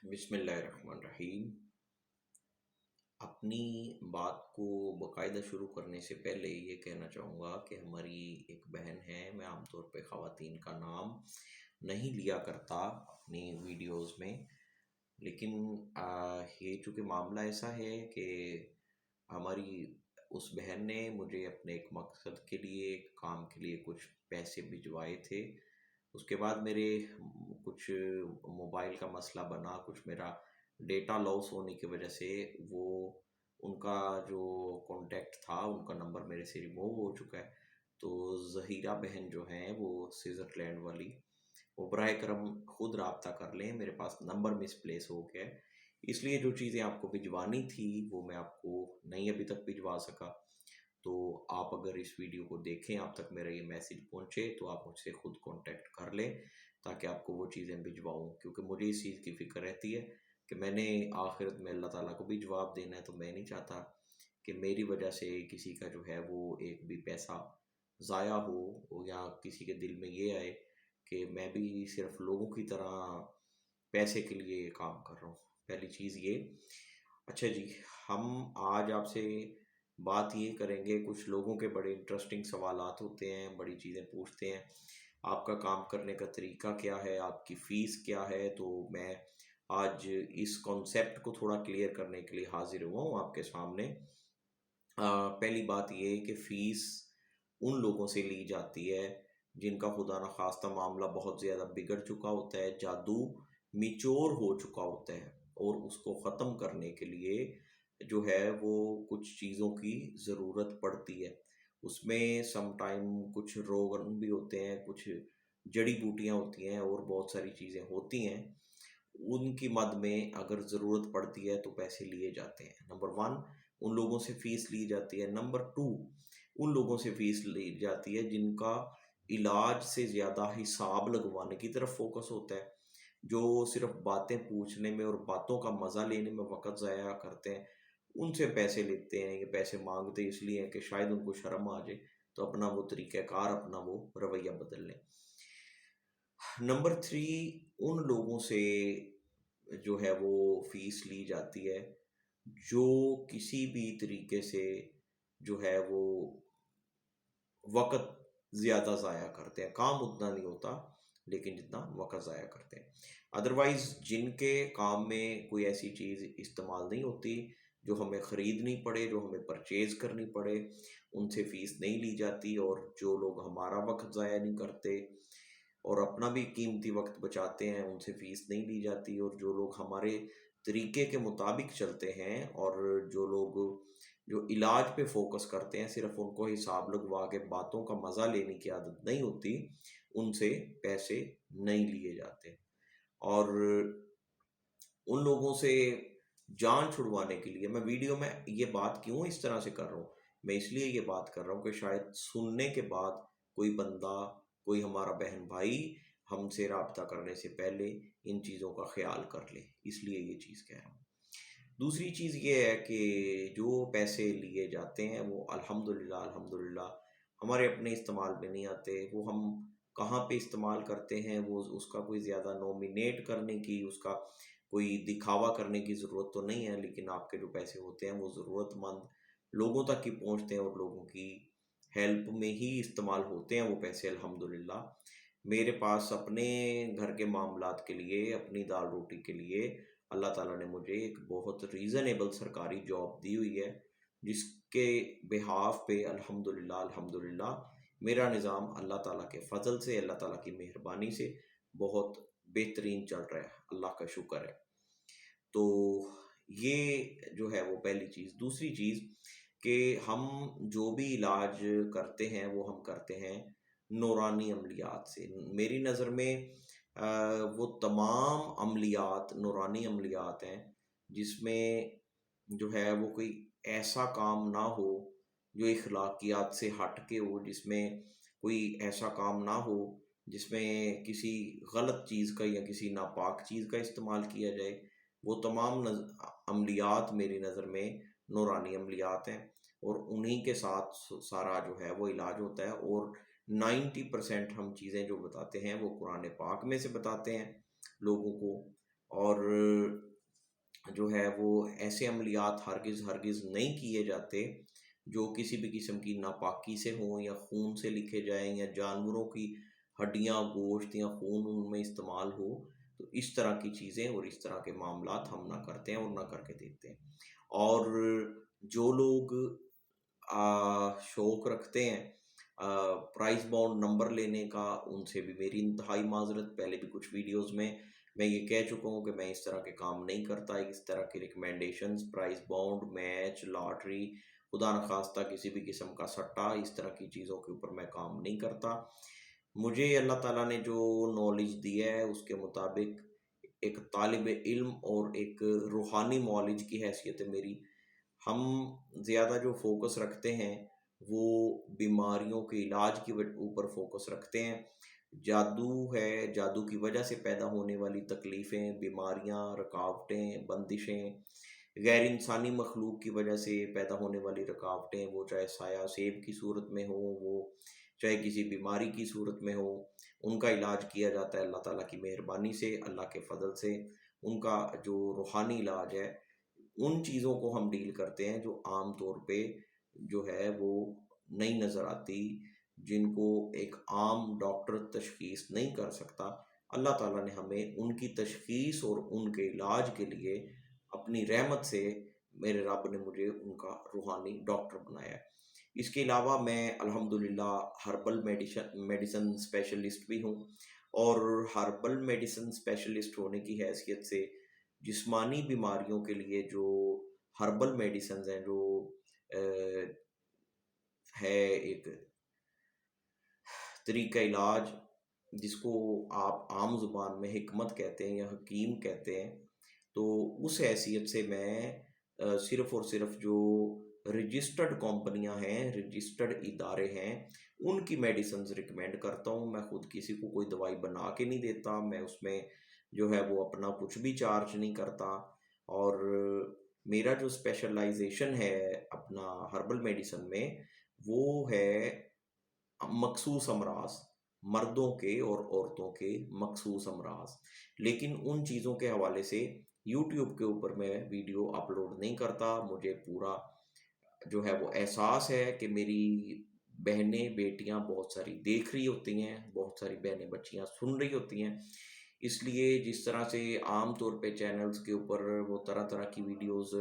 بسم اللہ الرحمن الرحیم۔ اپنی بات کو باقاعدہ شروع کرنے سے پہلے یہ کہنا چاہوں گا کہ ہماری ایک بہن ہے، میں عام طور پہ خواتین کا نام نہیں لیا کرتا اپنی ویڈیوز میں، لیکن یہ چونکہ معاملہ ایسا ہے کہ ہماری اس بہن نے مجھے اپنے ایک مقصد کے لیے، ایک کام کے لیے کچھ پیسے بھجوائے تھے۔ اس کے بعد میرے کچھ موبائل کا مسئلہ بنا، کچھ میرا ڈیٹا لاس ہونے کی وجہ سے وہ ان کا جو کانٹیکٹ تھا، ان کا نمبر میرے سے ریموو ہو چکا ہے۔ تو ظہیرہ بہن جو ہیں وہ سوئٹزرلینڈ والی، وہ براہ کرم خود رابطہ کر لیں، میرے پاس نمبر مس پلیس ہو گیا ہے، اس لیے جو چیزیں آپ کو بھجوانی تھی وہ میں آپ کو نہیں ابھی تک بھجوا سکا۔ تو آپ اگر اس ویڈیو کو دیکھیں، آپ تک میرا یہ میسیج پہنچے، تو آپ مجھ سے خود کانٹیکٹ کر لیں تاکہ آپ کو وہ چیزیں بھجواؤں، کیونکہ مجھے اس چیز کی فکر رہتی ہے کہ میں نے آخرت میں اللہ تعالیٰ کو بھی جواب دینا ہے، تو میں نہیں چاہتا کہ میری وجہ سے کسی کا جو ہے وہ ایک بھی پیسہ ضائع ہو، یا کسی کے دل میں یہ آئے کہ میں بھی صرف لوگوں کی طرح پیسے کے لیے یہ کام کر رہا ہوں۔ پہلی چیز یہ۔ اچھا جی، ہم آج آپ سے بات یہ کریں گے، کچھ لوگوں کے بڑے انٹرسٹنگ سوالات ہوتے ہیں، بڑی چیزیں پوچھتے ہیں، آپ کا کام کرنے کا طریقہ کیا ہے، آپ کی فیس کیا ہے۔ تو میں آج اس کانسیپٹ کو تھوڑا کلیئر کرنے کے لیے حاضر ہوا ہوں آپ کے سامنے۔ پہلی بات یہ کہ فیس ان لوگوں سے لی جاتی ہے جن کا خدا نخواستہ معاملہ بہت زیادہ بگڑ چکا ہوتا ہے، جادو میچور ہو چکا ہوتا ہے، اور اس کو ختم کرنے کے لیے جو ہے وہ کچھ چیزوں کی ضرورت پڑتی ہے۔ اس میں سم ٹائم کچھ روغن بھی ہوتے ہیں، کچھ جڑی بوٹیاں ہوتی ہیں، اور بہت ساری چیزیں ہوتی ہیں، ان کی مد میں اگر ضرورت پڑتی ہے تو پیسے لیے جاتے ہیں۔ نمبر ون، ان لوگوں سے فیس لی جاتی ہے۔ نمبر ٹو، ان لوگوں سے فیس لی جاتی ہے جن کا علاج سے زیادہ حساب لگوانے کی طرف فوکس ہوتا ہے، جو صرف باتیں پوچھنے میں اور باتوں کا مزہ لینے میں وقت ضائع کرتے ہیں، ان سے پیسے لیتے ہیں۔ یہ پیسے مانگتے اس لیے ہیں کہ شاید ان کو شرم آ جائے، تو اپنا وہ طریقہ کار، اپنا وہ رویہ بدل لیں۔ نمبر تھری، ان لوگوں سے جو ہے وہ فیس لی جاتی ہے جو کسی بھی طریقے سے جو ہے وہ وقت زیادہ ضائع کرتے ہیں، کام اتنا نہیں ہوتا لیکن جتنا وقت ضائع کرتے ہیں۔ ادروائز جن کے کام میں کوئی ایسی چیز استعمال نہیں ہوتی جو ہمیں خریدنی پڑے، جو ہمیں پرچیز کرنی پڑے، ان سے فیس نہیں لی جاتی۔ اور جو لوگ ہمارا وقت ضائع نہیں کرتے اور اپنا بھی قیمتی وقت بچاتے ہیں، ان سے فیس نہیں لی جاتی۔ اور جو لوگ ہمارے طریقے کے مطابق چلتے ہیں، اور جو لوگ جو علاج پہ فوکس کرتے ہیں، صرف ان کو حساب لگوا کے باتوں کا مزہ لینے کی عادت نہیں ہوتی، ان سے پیسے نہیں لیے جاتے۔ اور ان لوگوں سے جان چھڑوانے کے لیے میں ویڈیو میں یہ بات کیوں اس طرح سے کر رہا ہوں؟ میں اس لیے یہ بات کر رہا ہوں کہ شاید سننے کے بعد کوئی بندہ، کوئی ہمارا بہن بھائی ہم سے رابطہ کرنے سے پہلے ان چیزوں کا خیال کر لے، اس لیے یہ چیز کہہ رہا ہوں۔ دوسری چیز یہ ہے کہ جو پیسے لیے جاتے ہیں وہ الحمدللہ ہمارے اپنے استعمال میں نہیں آتے۔ وہ ہم کہاں پہ استعمال کرتے ہیں، وہ اس کا کوئی زیادہ نومینیٹ کرنے کی، اس کا کوئی دکھاوا کرنے کی ضرورت تو نہیں ہے، لیکن آپ کے جو پیسے ہوتے ہیں وہ ضرورت مند لوگوں تک ہی پہنچتے ہیں، اور لوگوں کی ہیلپ میں ہی استعمال ہوتے ہیں وہ پیسے الحمدللہ۔ میرے پاس اپنے گھر کے معاملات کے لیے، اپنی دال روٹی کے لیے اللہ تعالیٰ نے مجھے ایک بہت ریزنیبل سرکاری جاب دی ہوئی ہے، جس کے بہاف پہ الحمدللہ میرا نظام اللہ تعالیٰ کے فضل سے، اللہ تعالیٰ کی مہربانی سے بہت بہترین چل رہا ہے، اللہ کا شکر ہے۔ تو یہ جو ہے وہ پہلی چیز۔ دوسری چیز کہ ہم جو بھی علاج کرتے ہیں وہ ہم کرتے ہیں نورانی عملیات سے۔ میری نظر میں وہ تمام عملیات نورانی عملیات ہیں جس میں جو ہے وہ کوئی ایسا کام نہ ہو جو اخلاقیات سے ہٹ کے ہو، جس میں کوئی ایسا کام نہ ہو جس میں کسی غلط چیز کا یا کسی ناپاک چیز کا استعمال کیا جائے۔ وہ تمام عملیات میری نظر میں نورانی عملیات ہیں، اور انہی کے ساتھ سارا جو ہے وہ علاج ہوتا ہے۔ اور 90% ہم چیزیں جو بتاتے ہیں وہ قرآن پاک میں سے بتاتے ہیں لوگوں کو، اور جو ہے وہ ایسے عملیات ہرگز نہیں کیے جاتے جو کسی بھی قسم کی ناپاکی سے ہوں یا خون سے لکھے جائیں یا جانوروں کی ہڈیاں گوشت یا خون ان میں استعمال ہو. تو اس طرح کی چیزیں اور اس طرح کے معاملات ہم نہ کرتے ہیں اور نہ کر کے دیکھتے ہیں. اور جو لوگ شوق رکھتے ہیں پرائز باؤنڈ نمبر لینے کا، ان سے بھی میری انتہائی معذرت. پہلے بھی کچھ ویڈیوز میں یہ کہہ چکا ہوں کہ میں اس طرح کے کام نہیں کرتا. اس طرح کی recommendations, prize bond, match, lottery, خدا نخواستہ کسی بھی قسم کا سٹا، اس طرح کی چیزوں کے اوپر میں کام نہیں کرتا. مجھے اللہ تعالیٰ نے جو نالج دیا ہے اس کے مطابق ایک طالب علم اور ایک روحانی معالج کی حیثیت ہے میری. ہم زیادہ جو فوکس رکھتے ہیں وہ بیماریوں کے علاج کے اوپر فوکس رکھتے ہیں. جادو ہے، جادو کی وجہ سے پیدا ہونے والی تکلیفیں، بیماریاں، رکاوٹیں، بندشیں، غیر انسانی مخلوق کی وجہ سے پیدا ہونے والی رکاوٹیں، وہ چاہے سایہ سیب کی صورت میں ہو، وہ چاہے کسی بیماری کی صورت میں ہو، ان کا علاج کیا جاتا ہے اللہ تعالیٰ کی مہربانی سے، اللہ کے فضل سے. ان کا جو روحانی علاج ہے، ان چیزوں کو ہم ڈیل کرتے ہیں جو عام طور پہ جو ہے وہ نہیں نظر آتی، جن کو ایک عام ڈاکٹر تشخیص نہیں کر سکتا. اللہ تعالیٰ نے ہمیں ان کی تشخیص اور ان کے علاج کے لیے اپنی رحمت سے، میرے رب نے مجھے ان کا روحانی ڈاکٹر بنایا ہے. اس کے علاوہ میں الحمدللہ ہربل میڈیسن اسپیشلسٹ بھی ہوں، اور ہربل میڈیسن اسپیشلسٹ ہونے کی حیثیت سے جسمانی بیماریوں کے لیے جو ہربل میڈیسنز ہیں، جو ہے ایک طریقہ علاج جس کو آپ عام زبان میں حکمت کہتے ہیں یا حکیم کہتے ہیں، تو اس حیثیت سے میں صرف اور صرف جو رجسٹرڈ کمپنیاں ہیں، رجسٹرڈ ادارے ہیں، ان کی میڈیسنز ریکمینڈ کرتا ہوں. میں خود کسی کو کوئی دوائی بنا کے نہیں دیتا، میں اس میں جو ہے وہ اپنا کچھ بھی چارج نہیں کرتا. اور میرا جو اسپیشلائزیشن ہے اپنا ہربل میڈیسن میں، وہ ہے مخصوص امراض، مردوں کے اور عورتوں کے مخصوص امراض. لیکن ان چیزوں کے حوالے سے یوٹیوب کے اوپر میں ویڈیو اپلوڈ نہیں کرتا. مجھے پورا جو ہے وہ احساس ہے کہ میری بہنیں بیٹیاں بہت ساری دیکھ رہی ہوتی ہیں، بہت ساری بہنیں بچیاں سن رہی ہوتی ہیں. اس لیے جس طرح سے عام طور پہ چینلز کے اوپر وہ طرح طرح کی ویڈیوز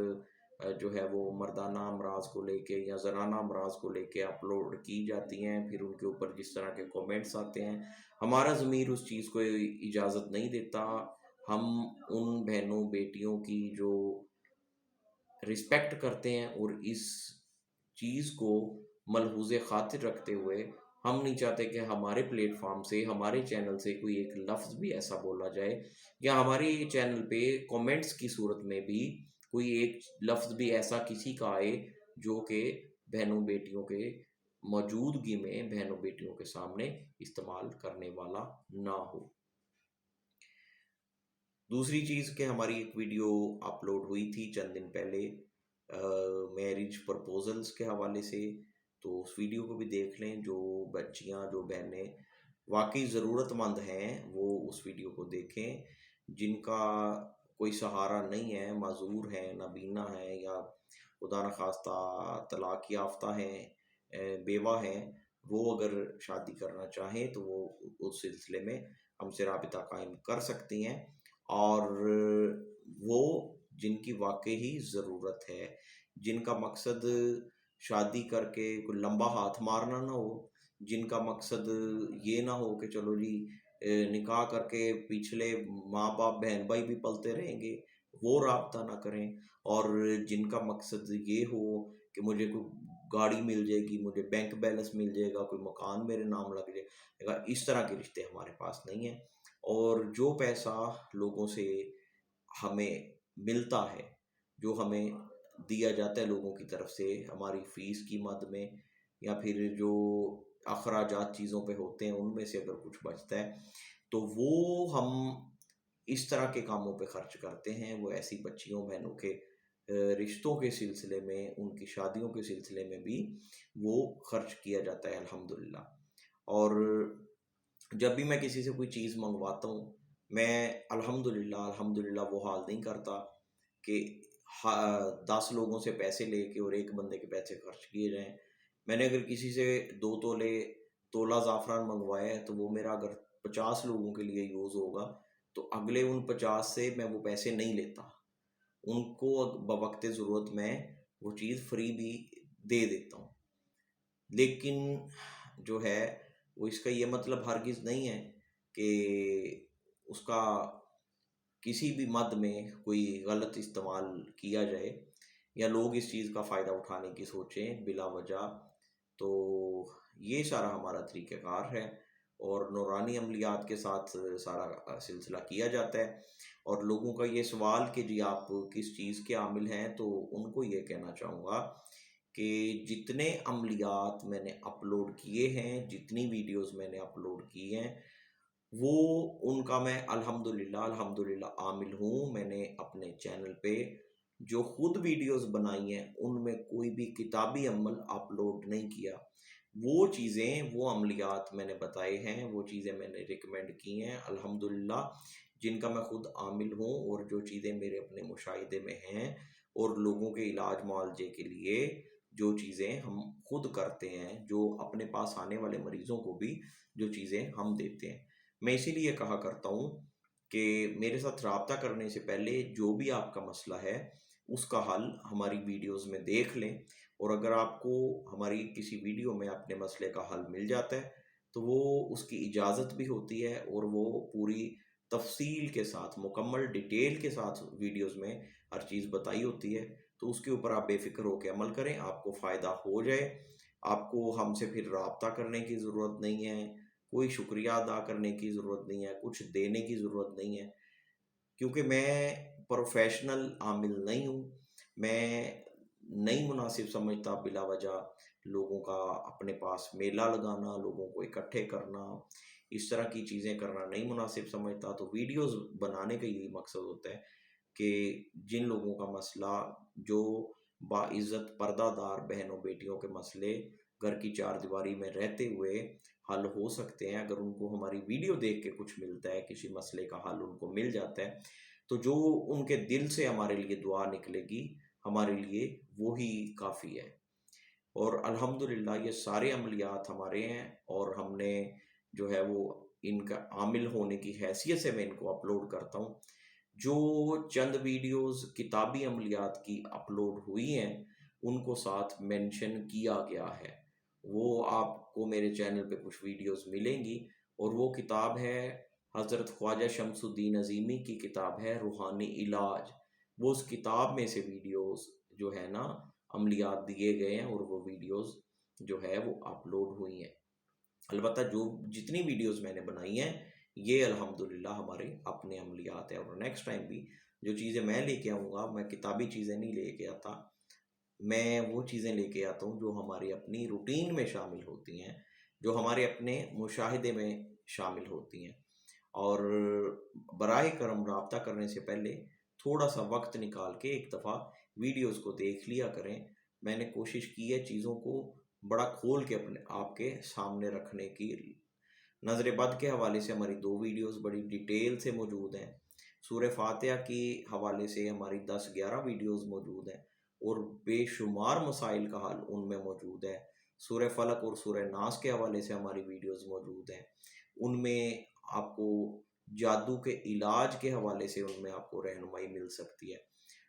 جو ہے وہ مردانہ امراض کو لے کے یا زنانہ امراض کو لے کے اپلوڈ کی جاتی ہیں، پھر ان کے اوپر جس طرح کے کومنٹس آتے ہیں، ہمارا ضمیر اس چیز کو اجازت نہیں دیتا. ہم ان بہنوں بیٹیوں کی جو رسپیکٹ کرتے ہیں، اور اس چیز کو ملحوظ خاطر رکھتے ہوئے ہم نہیں چاہتے کہ ہمارے پلیٹ فارم سے، ہمارے چینل سے کوئی ایک لفظ بھی ایسا بولا جائے، یا ہمارے چینل پہ کومنٹس کی صورت میں بھی کوئی ایک لفظ بھی ایسا کسی کا آئے جو کہ بہنوں بیٹیوں کے موجودگی میں بہنوں بیٹیوں کے سامنے استعمال کرنے والا نہ ہو. دوسری چیز کہ ہماری ایک ویڈیو اپلوڈ ہوئی تھی چند دن پہلے میرج پرپوزلز کے حوالے سے، تو اس ویڈیو کو بھی دیکھ لیں. جو بچیاں، جو بہنیں واقعی ضرورت مند ہیں وہ اس ویڈیو کو دیکھیں. جن کا کوئی سہارا نہیں ہے، معذور ہیں، نابینا ہیں، یا خدا نخواستہ طلاق یافتہ ہیں، بیوہ ہیں، وہ اگر شادی کرنا چاہیں تو وہ اس سلسلے میں ہم سے رابطہ قائم کر سکتی ہیں. اور وہ جن کی واقعی ضرورت ہے، جن کا مقصد شادی کر کے کوئی لمبا ہاتھ مارنا نہ ہو، جن کا مقصد یہ نہ ہو کہ چلو جی نکاح کر کے پچھلے ماں باپ بہن بھائی بھی پلتے رہیں گے، وہ رابطہ نہ کریں. اور جن کا مقصد یہ ہو کہ مجھے کوئی گاڑی مل جائے گی، مجھے بینک بیلنس مل جائے گا، کوئی مکان میرے نام لگ جائے گا، اس طرح کے رشتے ہمارے پاس نہیں ہیں. اور جو پیسہ لوگوں سے ہمیں ملتا ہے، جو ہمیں دیا جاتا ہے لوگوں کی طرف سے ہماری فیس کی مد میں، یا پھر جو اخراجات چیزوں پہ ہوتے ہیں ان میں سے اگر کچھ بچتا ہے، تو وہ ہم اس طرح کے کاموں پہ خرچ کرتے ہیں. وہ ایسی بچیوں بہنوں کے رشتوں کے سلسلے میں، ان کی شادیوں کے سلسلے میں بھی وہ خرچ کیا جاتا ہے الحمدللہ. اور جب بھی میں کسی سے کوئی چیز منگواتا ہوں میں الحمدللہ وہ حال نہیں کرتا کہ 10 لوگوں سے پیسے لے کے اور ایک بندے کے پیسے خرچ کیے جائیں۔ میں نے اگر کسی سے 2 تولہ زعفران منگوایا ہے تو وہ میرا اگر 50 لوگوں کے لیے یوز ہوگا تو اگلے ان 50 سے میں وہ پیسے نہیں لیتا، ان کو بوقت ضرورت میں وہ چیز فری بھی دے دیتا ہوں۔ لیکن جو ہے وہ اس کا یہ مطلب ہرگز نہیں ہے کہ اس کا کسی بھی مد میں کوئی غلط استعمال کیا جائے یا لوگ اس چیز کا فائدہ اٹھانے کی سوچیں بلا وجہ۔ تو یہ سارا ہمارا طریقہ کار ہے اور نورانی عملیات کے ساتھ سارا سلسلہ کیا جاتا ہے۔ اور لوگوں کا یہ سوال کہ جی آپ کس چیز کے عامل ہیں، تو ان کو یہ کہنا چاہوں گا کہ جتنے عملیات میں نے اپلوڈ کیے ہیں، جتنی ویڈیوز میں نے اپلوڈ کی ہیں، وہ ان کا میں الحمدللہ عامل ہوں۔ میں نے اپنے چینل پہ جو خود ویڈیوز بنائی ہیں ان میں کوئی بھی کتابی عمل اپلوڈ نہیں کیا۔ وہ چیزیں، وہ عملیات میں نے بتائے ہیں، وہ چیزیں میں نے ریکمینڈ کی ہیں الحمدللہ، جن کا میں خود عامل ہوں، اور جو چیزیں میرے اپنے مشاہدے میں ہیں اور لوگوں کے علاج معالجے کے لیے جو چیزیں ہم خود کرتے ہیں، جو اپنے پاس آنے والے مریضوں کو بھی جو چیزیں ہم دیتے ہیں۔ میں اسی لیے کہا کرتا ہوں کہ میرے ساتھ رابطہ کرنے سے پہلے جو بھی آپ کا مسئلہ ہے اس کا حل ہماری ویڈیوز میں دیکھ لیں، اور اگر آپ کو ہماری کسی ویڈیو میں اپنے مسئلے کا حل مل جاتا ہے تو وہ اس کی اجازت بھی ہوتی ہے، اور وہ پوری تفصیل کے ساتھ، مکمل ڈیٹیل کے ساتھ ویڈیوز میں ہر چیز بتائی ہوتی ہے۔ تو اس کے اوپر آپ بے فکر ہو کے عمل کریں، آپ کو فائدہ ہو جائے، آپ کو ہم سے پھر رابطہ کرنے کی ضرورت نہیں ہے، کوئی شکریہ ادا کرنے کی ضرورت نہیں ہے، کچھ دینے کی ضرورت نہیں ہے، کیونکہ میں پروفیشنل عامل نہیں ہوں۔ میں نہیں مناسب سمجھتا بلا وجہ لوگوں کا اپنے پاس میلہ لگانا، لوگوں کو اکٹھے کرنا، اس طرح کی چیزیں کرنا نہیں مناسب سمجھتا۔ تو ویڈیوز بنانے کا یہی مقصد ہوتا ہے کہ جن لوگوں کا مسئلہ، جو باعزت پردہ دار بہنوں بیٹیوں کے مسئلے گھر کی چار دیواری میں رہتے ہوئے حل ہو سکتے ہیں، اگر ان کو ہماری ویڈیو دیکھ کے کچھ ملتا ہے، کسی مسئلے کا حل ان کو مل جاتا ہے، تو جو ان کے دل سے ہمارے لیے دعا نکلے گی ہمارے لیے وہی کافی ہے۔ اور الحمدللہ یہ سارے عملیات ہمارے ہیں، اور ہم نے جو ہے وہ ان کا عامل ہونے کی حیثیت سے میں ان کو اپلوڈ کرتا ہوں۔ جو چند ویڈیوز کتابی عملیات کی اپلوڈ ہوئی ہیں ان کو ساتھ مینشن کیا گیا ہے، وہ آپ کو میرے چینل پہ کچھ ویڈیوز ملیں گی، اور وہ کتاب ہے حضرت خواجہ شمس الدین عظیمی کی کتاب ہے روحانی علاج۔ وہ اس کتاب میں سے ویڈیوز جو ہے نا عملیات دیے گئے ہیں، اور وہ ویڈیوز جو ہے وہ اپلوڈ ہوئی ہیں۔ البتہ جو جتنی ویڈیوز میں نے بنائی ہیں یہ الحمدللہ ہمارے اپنے عملیات ہیں، اور نیکسٹ ٹائم بھی جو چیزیں میں لے کے آؤں گا، میں کتابی چیزیں نہیں لے کے آتا، میں وہ چیزیں لے کے آتا ہوں جو ہماری اپنی روٹین میں شامل ہوتی ہیں، جو ہمارے اپنے مشاہدے میں شامل ہوتی ہیں۔ اور براہ کرم رابطہ کرنے سے پہلے تھوڑا سا وقت نکال کے ایک دفعہ ویڈیوز کو دیکھ لیا کریں۔ میں نے کوشش کی ہے چیزوں کو بڑا کھول کے اپنے آپ کے سامنے رکھنے کی۔ نظر بد کے حوالے سے ہماری 2 ویڈیوز بڑی ڈیٹیل سے موجود ہیں، سورہ فاتحہ کی حوالے سے ہماری 10-11 ویڈیوز موجود ہیں، اور بے شمار مسائل کا حل ان میں موجود ہے۔ سورہ فلق اور سورہ ناس کے حوالے سے ہماری ویڈیوز موجود ہیں، ان میں آپ کو جادو کے علاج کے حوالے سے ان میں آپ کو رہنمائی مل سکتی ہے۔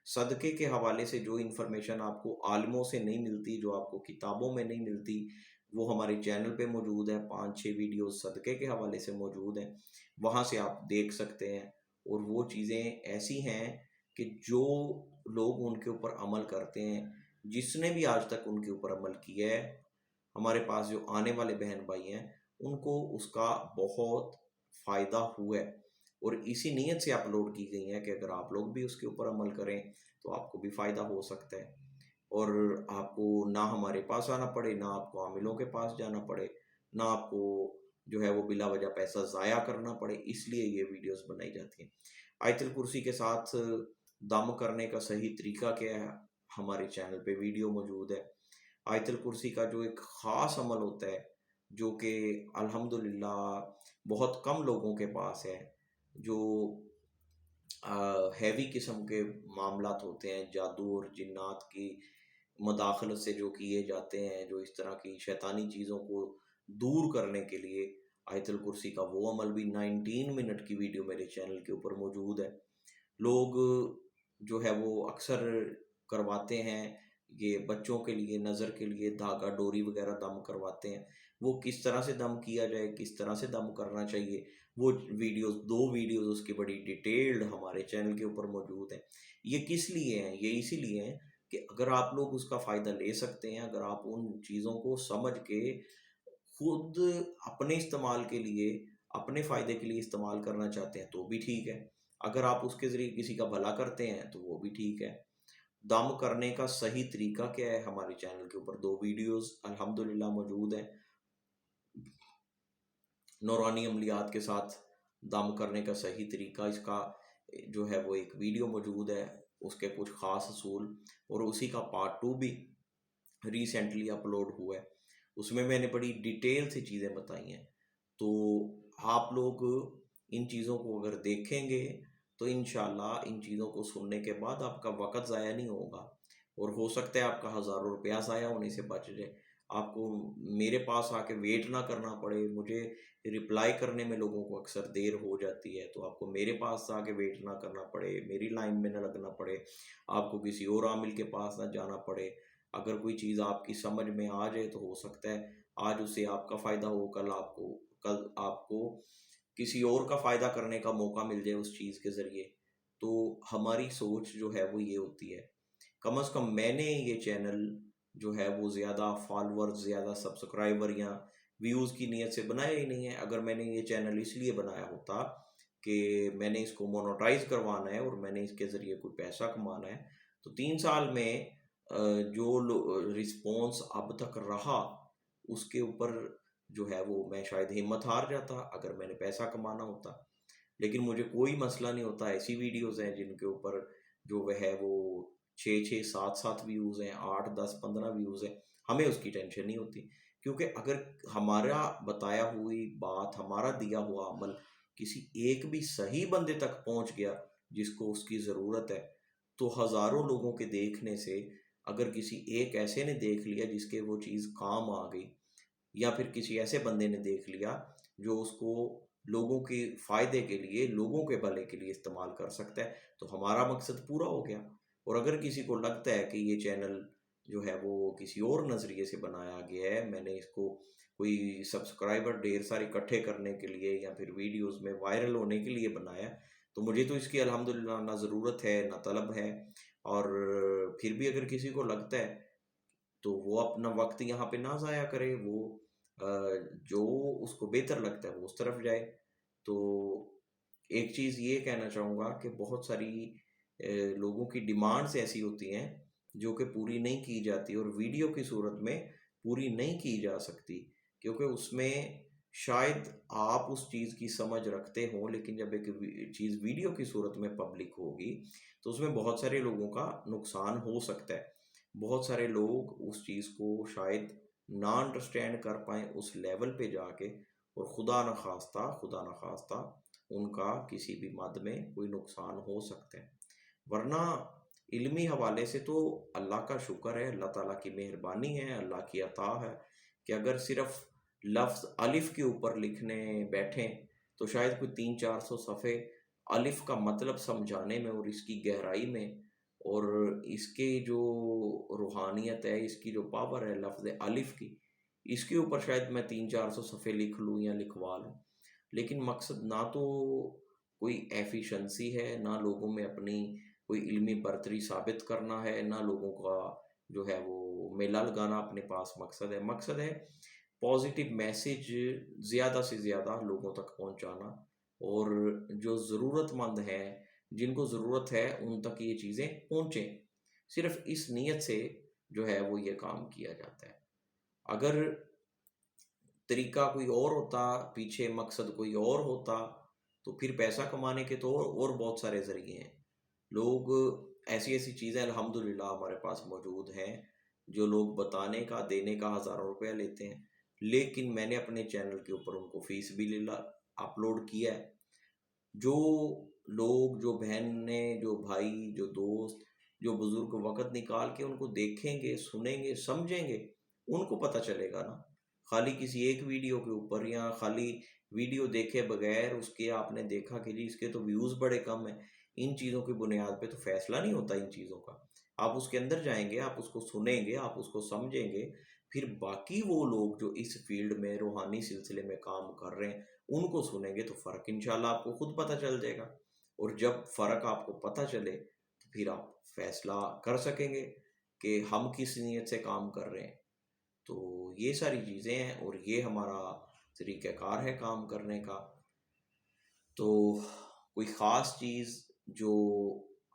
صدقے کے حوالے سے جو انفارمیشن آپ کو عالموں سے نہیں ملتی، جو آپ کو کتابوں میں نہیں ملتی، وہ ہمارے چینل پہ موجود ہے۔ 5-6 ویڈیوز صدقے کے حوالے سے موجود ہیں، وہاں سے آپ دیکھ سکتے ہیں۔ اور وہ چیزیں ایسی ہیں کہ جو لوگ ان کے اوپر عمل کرتے ہیں، جس نے بھی آج تک ان کے اوپر عمل کیا ہے، ہمارے پاس جو آنے والے بہن بھائی ہیں ان کو اس کا بہت فائدہ ہوا ہے، اور اسی نیت سے اپلوڈ کی گئی ہیں کہ اگر آپ لوگ بھی اس کے اوپر عمل کریں تو آپ کو بھی فائدہ ہو سکتا ہے، اور آپ کو نہ ہمارے پاس آنا پڑے، نہ آپ کو عاملوں کے پاس جانا پڑے، نہ آپ کو جو ہے وہ بلا وجہ پیسہ ضائع کرنا پڑے۔ اس لیے یہ ویڈیوز بنائی جاتی ہیں۔ آیت الکرسی کے ساتھ دم کرنے کا صحیح طریقہ کیا ہے، ہمارے چینل پہ ویڈیو موجود ہے۔ آیت الکرسی کا جو ایک خاص عمل ہوتا ہے جو کہ الحمدللہ بہت کم لوگوں کے پاس ہے، جو ہیوی قسم کے معاملات ہوتے ہیں، جادو اور جنات کی مداخلت سے جو کیے جاتے ہیں، جو اس طرح کی شیطانی چیزوں کو دور کرنے کے لیے آیت الکرسی کا وہ عمل بھی 19 منٹ کی ویڈیو میرے چینل کے اوپر موجود ہے۔ لوگ جو ہے وہ اکثر کرواتے ہیں، یہ بچوں کے لیے نظر کے لیے دھاگا ڈوری وغیرہ دم کرواتے ہیں، وہ کس طرح سے دم کیا جائے، کس طرح سے دم کرنا چاہیے، وہ ویڈیوز 2 ویڈیوز اس کی بڑی ڈیٹیلڈ ہمارے چینل کے اوپر موجود ہیں۔ یہ کس لیے ہیں؟ یہ اسی لیے ہیں کہ اگر آپ لوگ اس کا فائدہ لے سکتے ہیں، اگر آپ ان چیزوں کو سمجھ کے خود اپنے استعمال کے لیے، اپنے فائدے کے لیے استعمال کرنا چاہتے ہیں تو بھی ٹھیک ہے، اگر آپ اس کے ذریعے کسی کا بھلا کرتے ہیں تو وہ بھی ٹھیک ہے۔ دم کرنے کا صحیح طریقہ کیا ہے؟ ہمارے چینل کے اوپر 2 ویڈیوز الحمدللہ موجود ہیں، نورانی عملیات کے ساتھ دم کرنے کا صحیح طریقہ، اس کا جو ہے وہ ایک ویڈیو موجود ہے، اس کے کچھ خاص اصول، اور اسی کا پارٹ 2 بھی ریسنٹلی اپلوڈ ہوا ہے، اس میں نے بڑی ڈیٹیل سے چیزیں بتائی ہیں۔ تو آپ لوگ ان چیزوں کو اگر دیکھیں گے تو انشاءاللہ ان چیزوں کو سننے کے بعد آپ کا وقت ضائع نہیں ہوگا، اور ہو سکتا ہے آپ کا ہزاروں روپیہ ضائع ہونے سے بچ جائے، آپ کو میرے پاس آ کے ویٹ نہ کرنا پڑے، مجھے رپلائی کرنے میں لوگوں کو اکثر دیر ہو جاتی ہے، تو آپ کو میرے پاس آ کے ویٹ نہ کرنا پڑے، میری لائن میں نہ لگنا پڑے، آپ کو کسی اور عامل کے پاس نہ جانا پڑے۔ اگر کوئی چیز آپ کی سمجھ میں آ جائے تو ہو سکتا ہے آج اسے آپ کا فائدہ ہو، کل آپ کو کسی اور کا فائدہ کرنے کا موقع مل جائے اس چیز کے ذریعے۔ تو ہماری سوچ جو ہے وہ یہ ہوتی ہے، کم از کم میں نے یہ چینل جو ہے وہ زیادہ فالوور، زیادہ سبسکرائبر یا ویوز کی نیت سے بنایا ہی نہیں ہے۔ اگر میں نے یہ چینل اس لیے بنایا ہوتا کہ میں نے اس کو مونوٹائز کروانا ہے اور میں نے اس کے ذریعے کوئی پیسہ کمانا ہے، تو 3 سال میں جو رسپونس اب تک رہا اس کے اوپر جو ہے وہ میں شاید ہمت ہار جاتا اگر میں نے پیسہ کمانا ہوتا۔ لیکن مجھے کوئی مسئلہ نہیں ہوتا، ایسی ویڈیوز ہیں جن کے اوپر جو وہ ہے وہ 6 6 7 7 ویوز ہیں، 8 10 15 ویوز ہیں، ہمیں اس کی ٹینشن نہیں ہوتی، کیونکہ اگر ہمارا بتایا ہوئی بات، ہمارا دیا ہوا عمل کسی ایک بھی صحیح بندے تک پہنچ گیا جس کو اس کی ضرورت ہے، تو ہزاروں لوگوں کے دیکھنے سے اگر کسی ایک ایسے نے دیکھ لیا جس کے وہ چیز کام آ گئی، یا پھر کسی ایسے بندے نے دیکھ لیا جو اس کو لوگوں کے فائدے کے لیے، لوگوں کے بھلے کے لیے استعمال کر سکتا ہے، تو ہمارا مقصد پورا ہو گیا۔ اور اگر کسی کو لگتا ہے کہ یہ چینل جو ہے وہ کسی اور نظریے سے بنایا گیا ہے، میں نے اس کو کوئی سبسکرائبر ڈھیر سارے اکٹھے کرنے کے لیے یا پھر ویڈیوز میں وائرل ہونے کے لیے بنایا، تو مجھے تو اس کی الحمدللہ نہ ضرورت ہے نہ طلب ہے، اور پھر بھی اگر کسی کو لگتا ہے تو وہ اپنا وقت یہاں پہ نہ ضائع کرے، وہ جو اس کو بہتر لگتا ہے وہ اس طرف جائے۔ تو ایک چیز یہ کہنا چاہوں گا کہ بہت ساری لوگوں کی ڈیمانڈز ایسی ہوتی ہیں جو کہ پوری نہیں کی جاتی، اور ویڈیو کی صورت میں پوری نہیں کی جا سکتی، کیونکہ اس میں شاید آپ اس چیز کی سمجھ رکھتے ہوں، لیکن جب ایک چیز ویڈیو کی صورت میں پبلک ہوگی تو اس میں بہت سارے لوگوں کا نقصان ہو سکتا ہے، بہت سارے لوگ اس چیز کو شاید نہ انڈرسٹینڈ کر پائیں اس لیول پہ جا کے، اور خدا نخواستہ ان کا کسی بھی مد میں کوئی نقصان ہو سکتا ہے۔ ورنہ علمی حوالے سے تو اللہ کا شکر ہے، اللہ تعالیٰ کی مہربانی ہے، اللہ کی عطا ہے کہ اگر صرف لفظ الف کے اوپر لکھنے بیٹھیں تو شاید کوئی 300 400 صفحے الف کا مطلب سمجھانے میں اور اس کی گہرائی میں اور اس کے جو روحانیت ہے، اس کی جو پاور ہے لفظ الف کی، اس کے اوپر شاید میں 300 400 صفحے لکھ لوں یا لکھوا لوں۔ لیکن مقصد نہ تو کوئی ایفیشنسی ہے، نہ لوگوں میں اپنی کوئی علمی برتری ثابت کرنا ہے، نہ لوگوں کا جو ہے وہ میلہ لگانا اپنے پاس مقصد ہے پازیٹیو میسیج زیادہ سے زیادہ لوگوں تک پہنچانا، اور جو ضرورت مند ہیں، جن کو ضرورت ہے ان تک یہ چیزیں پہنچیں، صرف اس نیت سے جو ہے وہ یہ کام کیا جاتا ہے۔ اگر طریقہ کوئی اور ہوتا، پیچھے مقصد کوئی اور ہوتا، تو پھر پیسہ کمانے کے تو اور بہت سارے ذریعے ہیں۔ لوگ ایسی ایسی چیزیں الحمدللہ ہمارے پاس موجود ہیں جو لوگ بتانے کا، دینے کا ہزاروں روپیہ لیتے ہیں، لیکن میں نے اپنے چینل کے اوپر ان کو فیس بھی اپلوڈ کیا ہے۔ جو لوگ، جو بہنیں، جو بھائی، جو دوست، جو بزرگ وقت نکال کے ان کو دیکھیں گے، سنیں گے، سمجھیں گے، ان کو پتہ چلے گا نا۔ خالی کسی ایک ویڈیو کے اوپر یا خالی ویڈیو دیکھے بغیر اس کے آپ نے دیکھا کہ جی اس کے تو ویوز بڑے کم ہیں، ان چیزوں کی بنیاد پہ تو فیصلہ نہیں ہوتا ان چیزوں کا۔ آپ اس کے اندر جائیں گے، آپ اس کو سنیں گے، آپ اس کو سمجھیں گے، پھر باقی وہ لوگ جو اس فیلڈ میں روحانی سلسلے میں کام کر رہے ہیں ان کو سنیں گے تو فرق انشاءاللہ آپ کو خود پتہ چل جائے گا۔ اور جب فرق آپ کو پتہ چلے تو پھر آپ فیصلہ کر سکیں گے کہ ہم کس نیت سے کام کر رہے ہیں۔ تو یہ ساری چیزیں ہیں اور یہ ہمارا طریقہ کار ہے کام کرنے کا۔ تو کوئی خاص چیز جو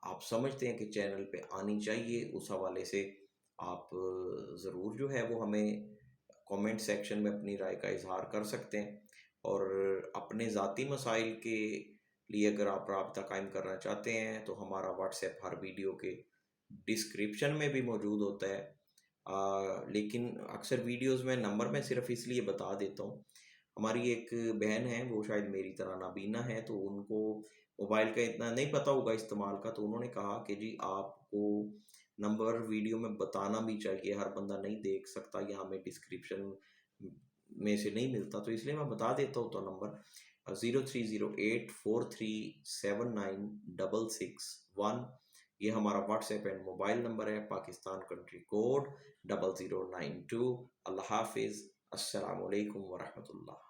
آپ سمجھتے ہیں کہ چینل پہ آنی چاہیے، اس حوالے سے آپ ضرور جو ہے وہ ہمیں کومنٹ سیکشن میں اپنی رائے کا اظہار کر سکتے ہیں۔ اور اپنے ذاتی مسائل کے لیے اگر آپ رابطہ قائم کرنا چاہتے ہیں تو ہمارا واٹس ایپ ہر ویڈیو کے ڈسکرپشن میں بھی موجود ہوتا ہے۔ لیکن اکثر ویڈیوز میں نمبر میں صرف اس لیے بتا دیتا ہوں، ہماری ایک بہن ہے وہ شاید میری طرح نابینا ہے، تو ان کو موبائل کا اتنا نہیں پتہ ہوگا استعمال کا، تو انہوں نے کہا کہ جی آپ کو نمبر ویڈیو میں بتانا بھی چاہیے، ہر بندہ نہیں دیکھ سکتا یا ہمیں ڈسکرپشن میں سے نہیں ملتا، تو اس لیے میں بتا دیتا ہوں۔ تو نمبر 030843796661، یہ ہمارا what's app and mobile number ہے، پاکستان کنٹری کوڈ 0092۔ اللہ حافظ، السلام علیکم ورحمۃ اللہ۔